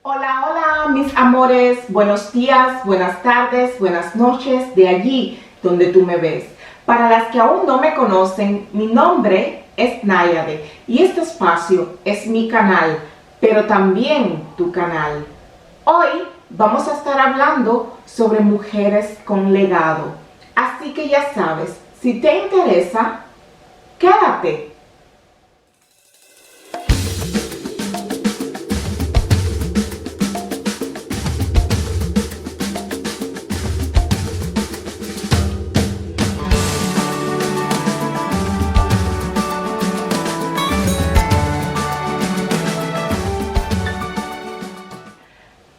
Hola, hola, mis amores. Buenos días, buenas tardes, buenas noches, de allí donde tú me ves. Para las que aún no me conocen, mi nombre es Náyade y este espacio es mi canal, pero también tu canal. Hoy vamos a estar hablando sobre mujeres con legado. Así que ya sabes, si te interesa, quédate.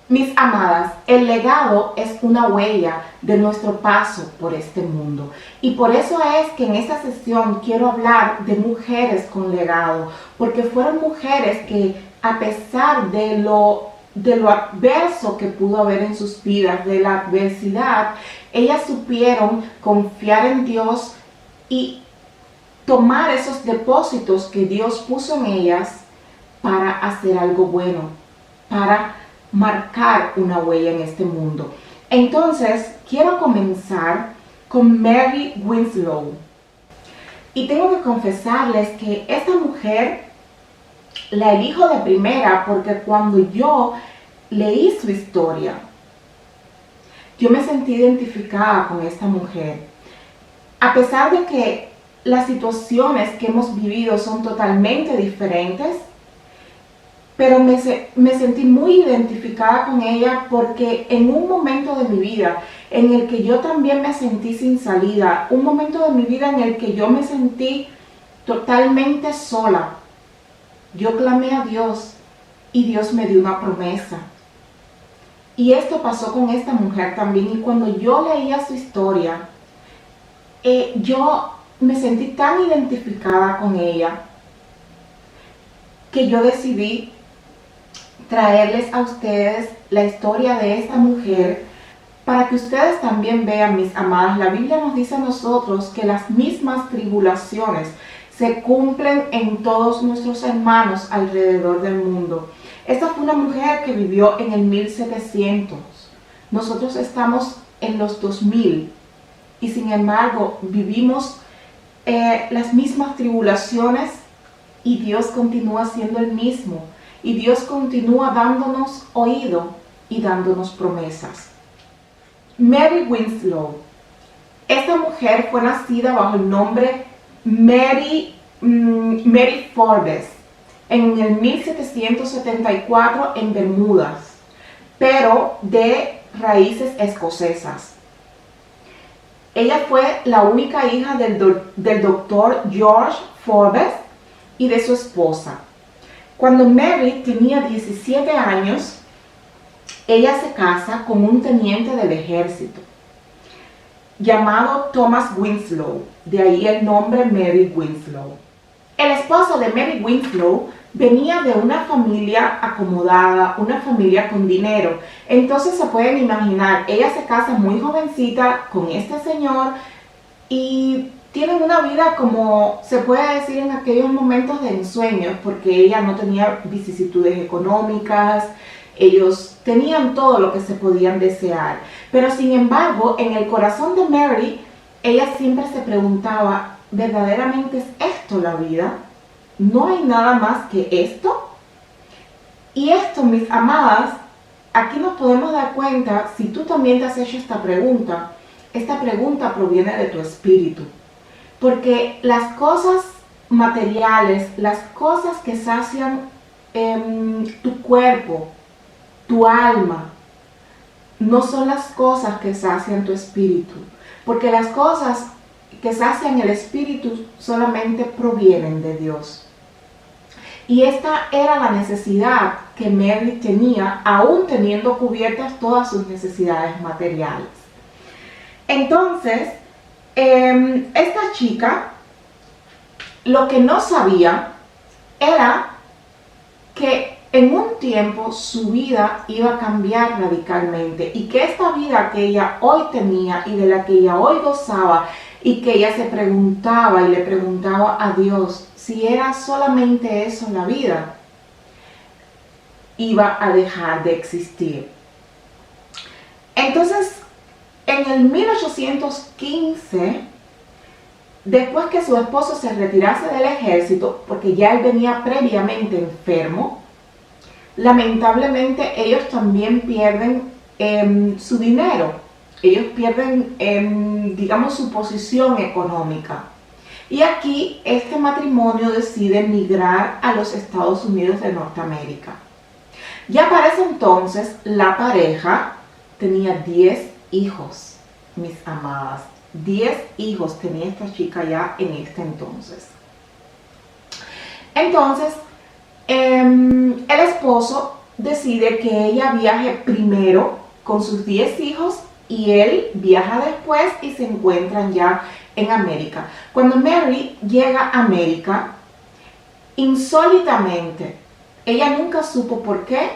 Mis amadas, el legado es una huella de nuestro paso por este mundo. Y por eso es que en esta sesión quiero hablar de mujeres con legado, porque fueron mujeres que a pesar de lo adverso que pudo haber en sus vidas, de la adversidad, ellas supieron confiar en Dios y tomar esos depósitos que Dios puso en ellas para hacer algo bueno, para marcar una huella en este mundo. Entonces, quiero comenzar con Mary Winslow. Y tengo que confesarles que esta mujer la elijo de primera porque cuando yo leí su historia, yo me sentí identificada con esta mujer. A pesar de que las situaciones que hemos vivido son totalmente diferentes, pero me sentí muy identificada con ella porque en un momento de mi vida en el que yo también me sentí sin salida, un momento de mi vida en el que yo me sentí totalmente sola, yo clamé a Dios y Dios me dio una promesa. Y esto pasó con esta mujer también, y cuando yo leía su historia, yo me sentí tan identificada con ella que yo decidí traerles a ustedes la historia de esta mujer para que ustedes también vean, mis amadas. La Biblia nos dice a nosotros que las mismas tribulaciones se cumplen en todos nuestros hermanos alrededor del mundo. Esta fue una mujer que vivió en el 1700. Nosotros estamos en los 2000 y sin embargo vivimos las mismas tribulaciones y Dios continúa siendo el mismo. Y Dios continúa dándonos oído y dándonos promesas. Mary Winslow. Esta mujer fue nacida bajo el nombre Mary Forbes en el 1774 en Bermudas, pero de raíces escocesas. Ella fue la única hija del doctor George Forbes y de su esposa. Cuando Mary tenía 17 años, ella se casa con un teniente del ejército llamado Thomas Winslow, de ahí el nombre Mary Winslow. El esposo de Mary Winslow venía de una familia acomodada, una familia con dinero. Entonces se pueden imaginar, ella se casa muy jovencita con este señor y tienen una vida, como se puede decir, en aquellos momentos de ensueño, porque ella no tenía vicisitudes económicas, ellos tenían todo lo que se podían desear. Pero sin embargo, en el corazón de Mary, ella siempre se preguntaba, ¿verdaderamente es esto la vida? ¿No hay nada más que esto? Y esto, mis amadas, aquí nos podemos dar cuenta, si tú también te has hecho esta pregunta proviene de tu espíritu. Porque las cosas materiales, las cosas que sacian tu cuerpo, tu alma, no son las cosas que sacian tu espíritu. Porque las cosas que sacian el espíritu solamente provienen de Dios. Y esta era la necesidad que Mary tenía, aún teniendo cubiertas todas sus necesidades materiales. Entonces, esta chica lo que no sabía era que en un tiempo su vida iba a cambiar radicalmente y que esta vida que ella hoy tenía y de la que ella hoy gozaba y que ella se preguntaba y le preguntaba a Dios si era solamente eso la vida, iba a dejar de existir. Entonces, en el 1815, después que su esposo se retirase del ejército, porque ya él venía previamente enfermo, lamentablemente ellos también pierden su dinero. Ellos pierden, digamos, su posición económica. Y aquí este matrimonio decide emigrar a los Estados Unidos de Norteamérica. Ya para ese entonces la pareja tenía 10 hijos, mis amadas. 10 hijos tenía esta chica ya en este entonces. Entonces, el esposo decide que ella viaje primero con sus 10 hijos y él viaja después y se encuentran ya en América. Cuando Mary llega a América, insólitamente, ella nunca supo por qué,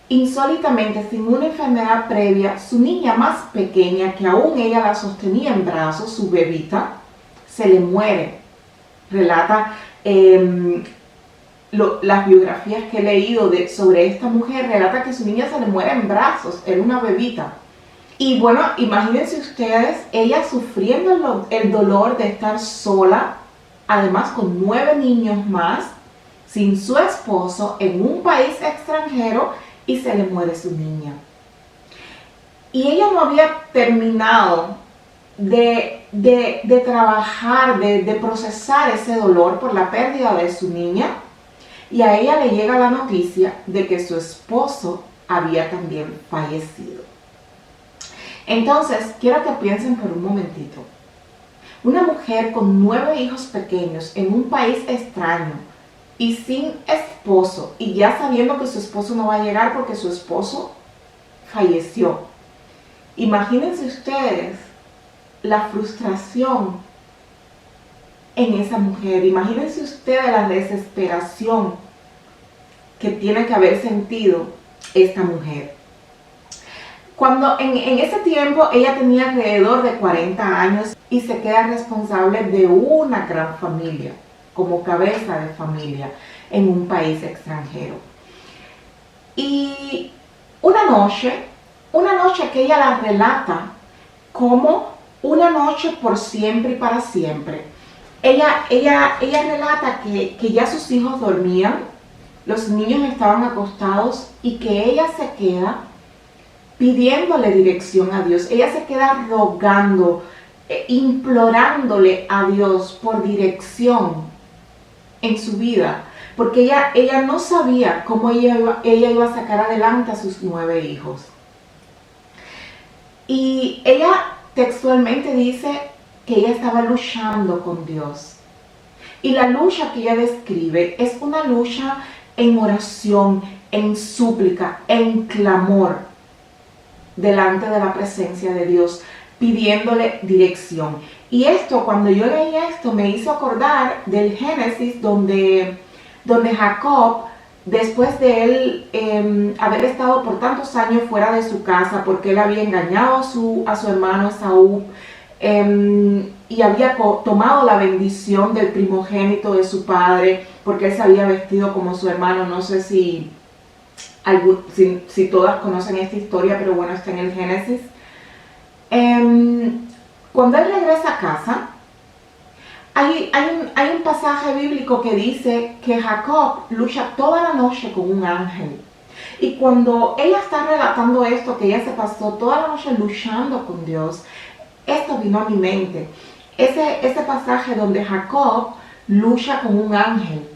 insólitamente, sin una enfermedad previa, su niña más pequeña, que aún ella la sostenía en brazos, su bebita, se le muere. Relata las biografías que he leído sobre esta mujer, relata que su niña se le muere en brazos, era una bebita. Y bueno, imagínense ustedes, ella sufriendo el dolor de estar sola, además con 9 niños más, sin su esposo, en un país extranjero, y se le muere su niña. Y ella no había terminado de trabajar, de procesar ese dolor por la pérdida de su niña, y a ella le llega la noticia de que su esposo había también fallecido. Entonces, quiero que piensen por un momentito. Una mujer con 9 hijos pequeños en un país extraño y sin esposo, y ya sabiendo que su esposo no va a llegar porque su esposo falleció. Imagínense ustedes la frustración en esa mujer. Imagínense ustedes la desesperación que tiene que haber sentido esta mujer. Cuando en ese tiempo ella tenía alrededor de 40 años y se queda responsable de una gran familia, como cabeza de familia en un país extranjero. Y una noche que ella la relata como una noche por siempre y para siempre. Ella relata que ya sus hijos dormían, los niños estaban acostados y que ella se queda pidiéndole dirección a Dios. Ella se queda rogando, implorándole a Dios por dirección en su vida, porque ella no sabía cómo ella iba a sacar adelante a sus 9 hijos. Y ella textualmente dice que ella estaba luchando con Dios. Y la lucha que ella describe es una lucha en oración, en súplica, en clamor, delante de la presencia de Dios, pidiéndole dirección. Y esto, cuando yo leí esto, me hizo acordar del Génesis donde Jacob, después de él haber estado por tantos años fuera de su casa, porque él había engañado a su hermano Esaú, y había tomado la bendición del primogénito de su padre, porque él se había vestido como su hermano. No sé si todas conocen esta historia, pero bueno, está en el Génesis. Cuando él regresa a casa, hay un pasaje bíblico que dice que Jacob lucha toda la noche con un ángel. Y cuando ella está relatando esto, que ella se pasó toda la noche luchando con Dios, esto vino a mi mente. Ese pasaje donde Jacob lucha con un ángel.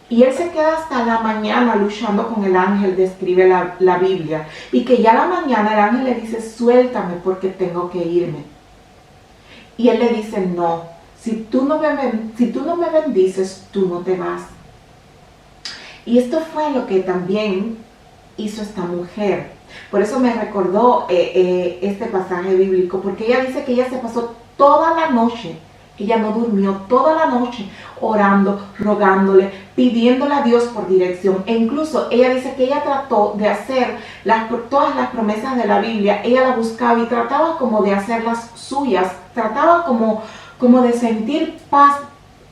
Y él se queda hasta la mañana luchando con el ángel, describe la Biblia. Y que ya a la mañana el ángel le dice, suéltame porque tengo que irme. Y él le dice, no, si tú no me bendices, tú no te vas. Y esto fue lo que también hizo esta mujer. Por eso me recordó este pasaje bíblico, porque ella dice que ella se pasó toda la noche, ella no durmió toda la noche orando, rogándole, pidiéndole a Dios por dirección. E incluso ella dice que ella trató de hacer todas las promesas de la Biblia, ella la buscaba y trataba como de hacerlas suyas, trataba como de sentir paz,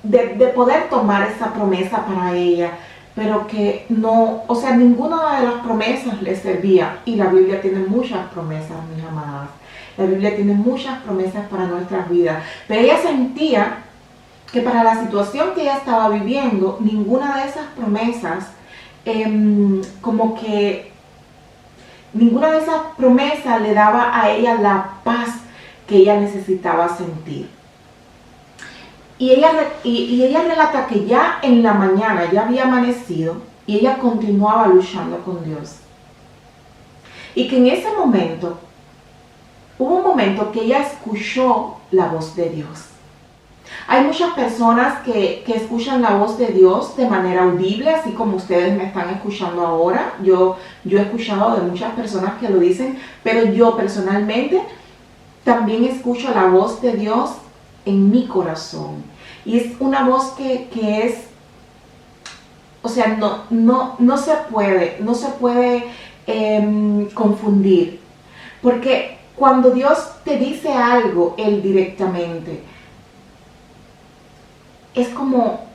de poder tomar esa promesa para ella. pero que no, o sea, ninguna de las promesas le servía. Y la Biblia tiene muchas promesas, mis amadas. La Biblia tiene muchas promesas para nuestras vidas. Pero ella sentía que para la situación que ella estaba viviendo, ninguna de esas promesas, como que ninguna de esas promesas le daba a ella la paz que ella necesitaba sentir. Y ella relata que ya en la mañana, ya había amanecido, y ella continuaba luchando con Dios. Y que en ese momento, hubo un momento que ella escuchó la voz de Dios. Hay muchas personas que escuchan la voz de Dios de manera audible, así como ustedes me están escuchando ahora. Yo he escuchado de muchas personas que lo dicen, pero yo personalmente también escucho la voz de Dios en mi corazón. Y es una voz que es, o sea, no se puede confundir. Porque cuando Dios te dice algo, Él directamente, es como,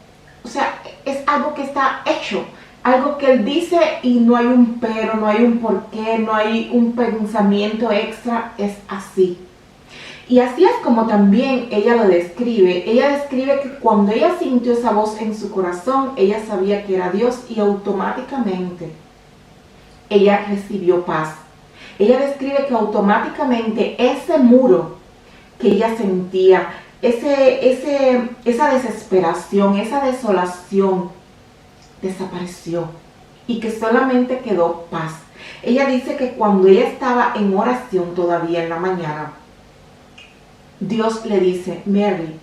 o sea, es algo que está hecho, algo que Él dice y no hay un pero, no hay un porqué, no hay un pensamiento extra, es así. Y así es como también ella lo describe. Ella describe que cuando ella sintió esa voz en su corazón, ella sabía que era Dios y automáticamente ella recibió paz. Ella describe que automáticamente ese muro que ella sentía, esa desesperación, esa desolación, desapareció y que solamente quedó paz. Ella dice que cuando ella estaba en oración todavía en la mañana, Dios le dice: Mary,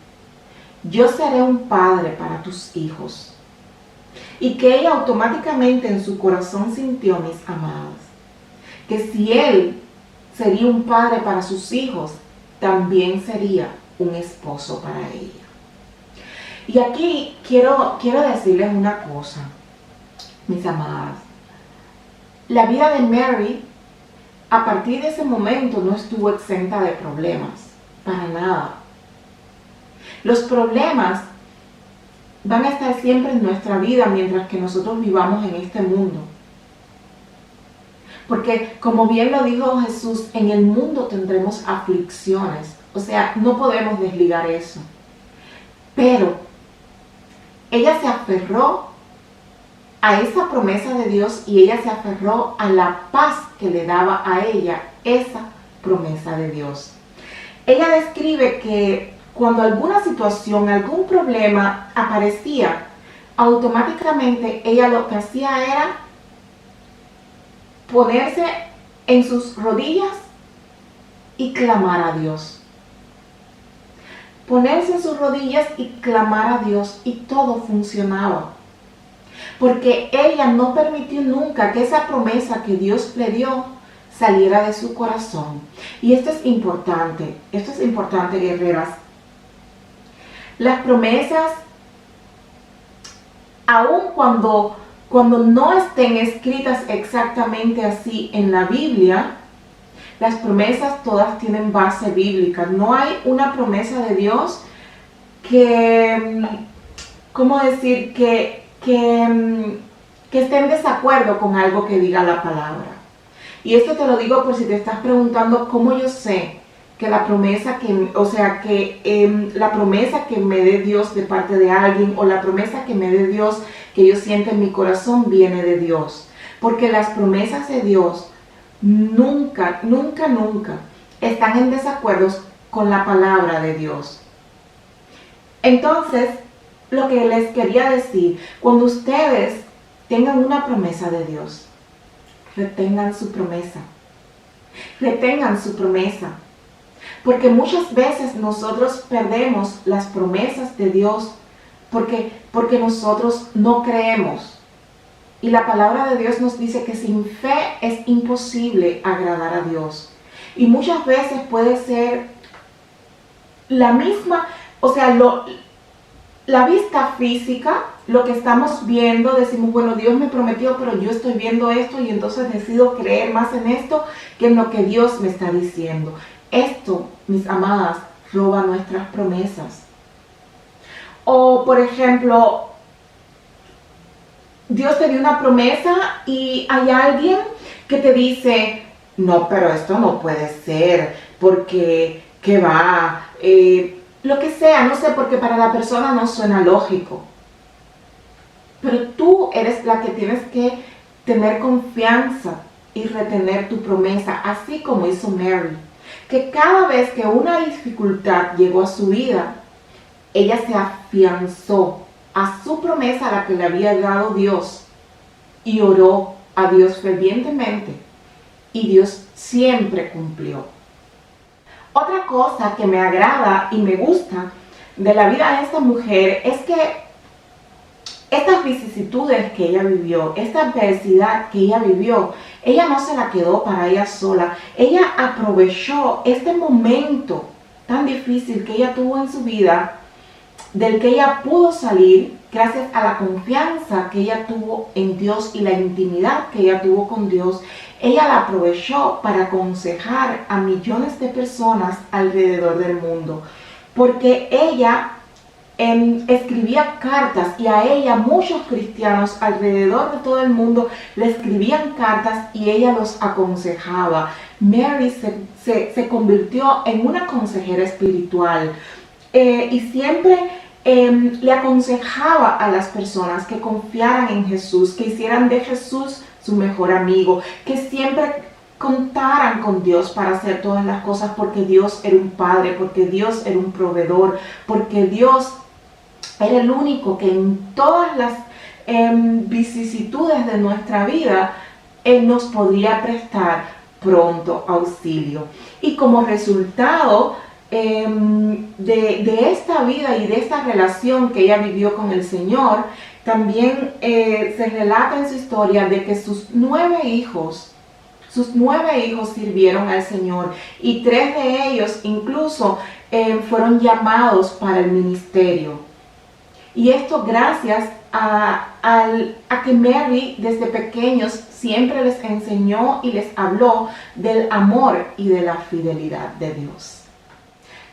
yo seré un padre para tus hijos. Y que ella automáticamente en su corazón sintió, mis amadas, que si Él sería un padre para sus hijos, también sería un esposo para ella. Y aquí quiero decirles una cosa, mis amadas. La vida de Mary, a partir de ese momento, no estuvo exenta de problemas. Para nada. Los problemas van a estar siempre en nuestra vida mientras que nosotros vivamos en este mundo. Porque, como bien lo dijo Jesús, en el mundo tendremos aflicciones. O sea, no podemos desligar eso. Pero ella se aferró a esa promesa de Dios y ella se aferró a la paz que le daba a ella esa promesa de Dios. Ella describe que cuando alguna situación, algún problema aparecía, automáticamente ella lo que hacía era ponerse en sus rodillas y clamar a Dios. Ponerse en sus rodillas y clamar a Dios, y todo funcionaba. Porque ella no permitió nunca que esa promesa que Dios le dio saliera de su corazón. Y esto es importante, guerreras. Las promesas, aun cuando no estén escritas exactamente así en la Biblia, las promesas todas tienen base bíblica. No hay una promesa de Dios que, ¿cómo decir? Que esté en desacuerdo con algo que diga la palabra. Y esto te lo digo por si te estás preguntando cómo yo sé que la promesa la promesa que me dé Dios de parte de alguien, o la promesa que me dé Dios que yo siento en mi corazón, viene de Dios. Porque las promesas de Dios nunca están en desacuerdo con la palabra de Dios. Entonces, lo que les quería decir, cuando ustedes tengan una promesa de Dios, retengan su promesa. Retengan su promesa. Porque muchas veces nosotros perdemos las promesas de Dios porque nosotros no creemos. Y la palabra de Dios nos dice que sin fe es imposible agradar a Dios. Y muchas veces puede ser la misma, o sea, la vista física, lo que estamos viendo, decimos, bueno, Dios me prometió, pero yo estoy viendo esto y entonces decido creer más en esto que en lo que Dios me está diciendo. Esto, mis amadas, roba nuestras promesas. O, por ejemplo, Dios te dio una promesa y hay alguien que te dice, no, pero esto no puede ser, porque, ¿qué va? Lo que sea, no sé, porque para la persona no suena lógico. Pero tú eres la que tienes que tener confianza y retener tu promesa, así como hizo Mary. Que cada vez que una dificultad llegó a su vida, ella se afianzó a su promesa, a la que le había dado Dios, y oró a Dios fervientemente. Y Dios siempre cumplió. Otra cosa que me agrada y me gusta de la vida de esta mujer es que estas vicisitudes que ella vivió, esta adversidad que ella vivió, ella no se la quedó para ella sola. Ella aprovechó este momento tan difícil que ella tuvo en su vida, del que ella pudo salir gracias a la confianza que ella tuvo en Dios y la intimidad que ella tuvo con Dios. Ella la aprovechó para aconsejar a millones de personas alrededor del mundo, porque ella escribía cartas, y a ella muchos cristianos alrededor de todo el mundo le escribían cartas y ella los aconsejaba. Mary se convirtió en una consejera espiritual, y siempre le aconsejaba a las personas que confiaran en Jesús, que hicieran de Jesús su mejor amigo, que siempre contaran con Dios para hacer todas las cosas, porque Dios era un padre, porque Dios era un proveedor, porque Dios era el único que en todas las vicisitudes de nuestra vida Él nos podría prestar pronto auxilio. Y como resultado de esta vida y de esta relación que ella vivió con el Señor, también se relata en su historia de que sus 9 hijos sirvieron al Señor, y 3 de ellos incluso fueron llamados para el ministerio. Y esto gracias a que Mary desde pequeños siempre les enseñó y les habló del amor y de la fidelidad de Dios.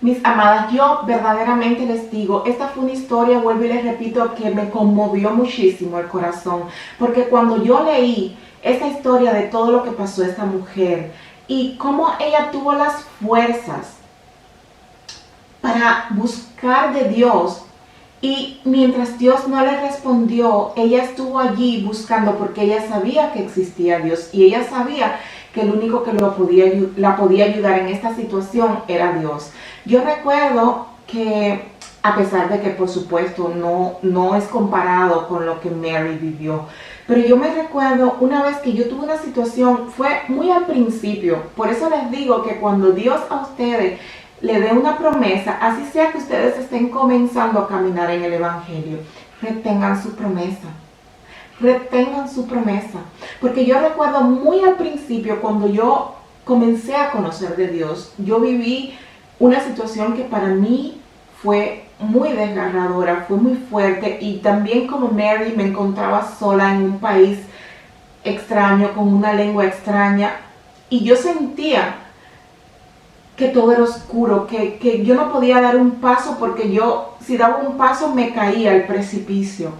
Mis amadas, yo verdaderamente les digo, esta fue una historia, vuelvo y les repito, que me conmovió muchísimo el corazón, porque cuando yo leí esta historia de todo lo que pasó a esta mujer y cómo ella tuvo las fuerzas para buscar de Dios, y mientras Dios no le respondió, ella estuvo allí buscando, porque ella sabía que existía Dios y ella sabía que el único que la podía ayudar en esta situación era Dios. Yo recuerdo que, a pesar de que por supuesto no es comparado con lo que Mary vivió, pero yo me recuerdo una vez que yo tuve una situación, fue muy al principio, por eso les digo que cuando Dios a ustedes le dé una promesa, así sea que ustedes estén comenzando a caminar en el Evangelio, retengan su promesa. Retengan su promesa. Porque yo recuerdo muy al principio, cuando yo comencé a conocer de Dios, yo viví una situación que para mí fue muy desgarradora, fue muy fuerte, y también como Mary me encontraba sola en un país extraño, con una lengua extraña, y yo sentía que todo era oscuro, que yo no podía dar un paso, porque yo, si daba un paso, me caía al precipicio.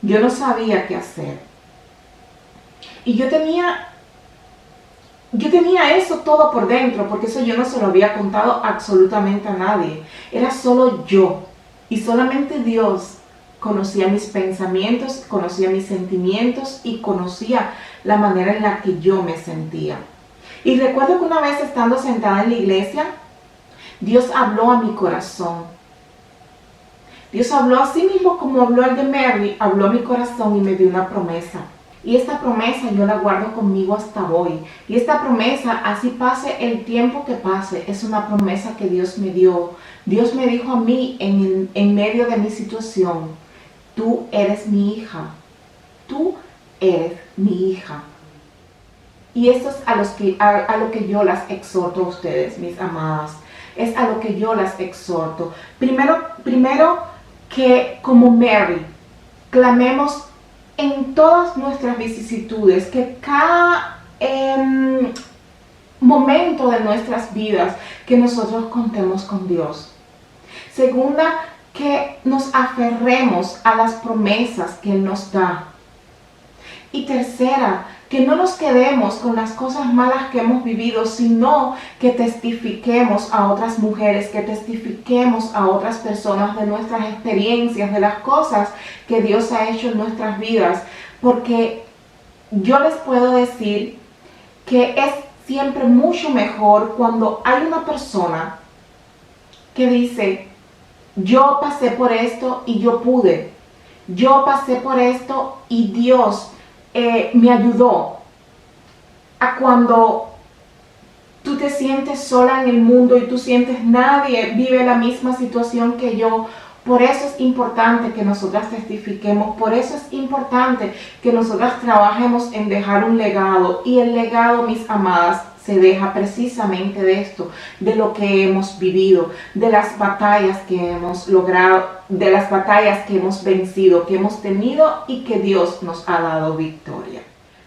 Yo no sabía qué hacer. Y yo tenía eso todo por dentro, porque eso yo no se lo había contado absolutamente a nadie. Era solo yo. Y solamente Dios conocía mis pensamientos, conocía mis sentimientos y conocía la manera en la que yo me sentía. Y recuerdo que una vez, estando sentada en la iglesia, Dios habló a mi corazón. Dios habló así mismo como habló el de Mary, habló a mi corazón y me dio una promesa. Y esta promesa yo la guardo conmigo hasta hoy. Y esta promesa, así pase el tiempo que pase, es una promesa que Dios me dio. Dios me dijo a mí en medio de mi situación: tú eres mi hija. Tú eres mi hija. Y esto es a lo que yo las exhorto a ustedes, mis amadas. Es a lo que yo las exhorto. Primero que, como Mary, clamemos en todas nuestras vicisitudes, que cada momento de nuestras vidas, que nosotros contemos con Dios. Segunda, que nos aferremos a las promesas que Él nos da. Y tercera, que no nos quedemos con las cosas malas que hemos vivido, sino que testifiquemos a otras mujeres, que testifiquemos a otras personas de nuestras experiencias, de las cosas que Dios ha hecho en nuestras vidas. Porque yo les puedo decir que es siempre mucho mejor cuando hay una persona que dice, yo pasé por esto y yo pude. Yo pasé por esto y Dios me ayudó. A cuando tú te sientes sola en el mundo y tú sientes nadie vive la misma situación que yo. Por eso es importante que nosotras testifiquemos, por eso es importante que nosotras trabajemos en dejar un legado. Y el legado, mis amadas, se deja precisamente de esto, de lo que hemos vivido, de las batallas que hemos logrado, de las batallas que hemos vencido, que hemos tenido y que Dios nos ha dado victoria.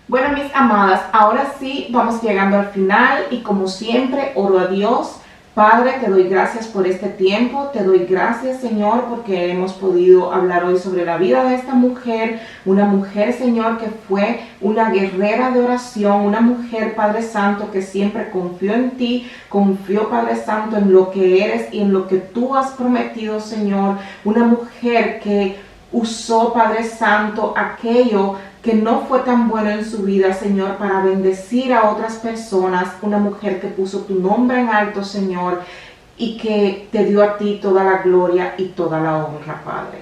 Bueno, mis amadas, ahora sí vamos llegando al final y como siempre oro a Dios. Padre, te doy gracias por este tiempo, te doy gracias, Señor, porque hemos podido hablar hoy sobre la vida de esta mujer, una mujer, Señor, que fue una guerrera de oración, una mujer, Padre Santo, que siempre confió en ti, confió, Padre Santo, en lo que eres y en lo que tú has prometido, Señor, una mujer que usó, Padre Santo, aquello que no fue tan bueno en su vida, Señor, para bendecir a otras personas, una mujer que puso tu nombre en alto, Señor, y que te dio a ti toda la gloria y toda la honra, Padre.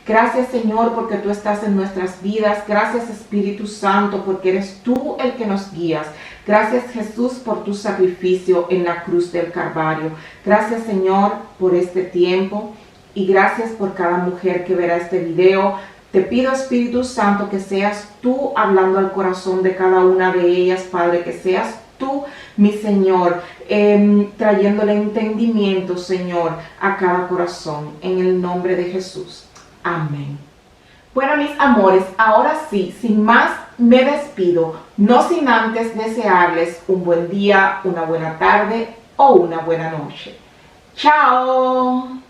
Gracias, Señor, porque tú estás en nuestras vidas. Gracias, Espíritu Santo, porque eres tú el que nos guías. Gracias, Jesús, por tu sacrificio en la cruz del Calvario. Gracias, Señor, por este tiempo y gracias por cada mujer que verá este video. Te pido, Espíritu Santo, que seas tú hablando al corazón de cada una de ellas, Padre, que seas tú, mi Señor, trayéndole entendimiento, Señor, a cada corazón, en el nombre de Jesús. Amén. Bueno, mis amores, ahora sí, sin más, me despido, no sin antes desearles un buen día, una buena tarde o una buena noche. ¡Chao!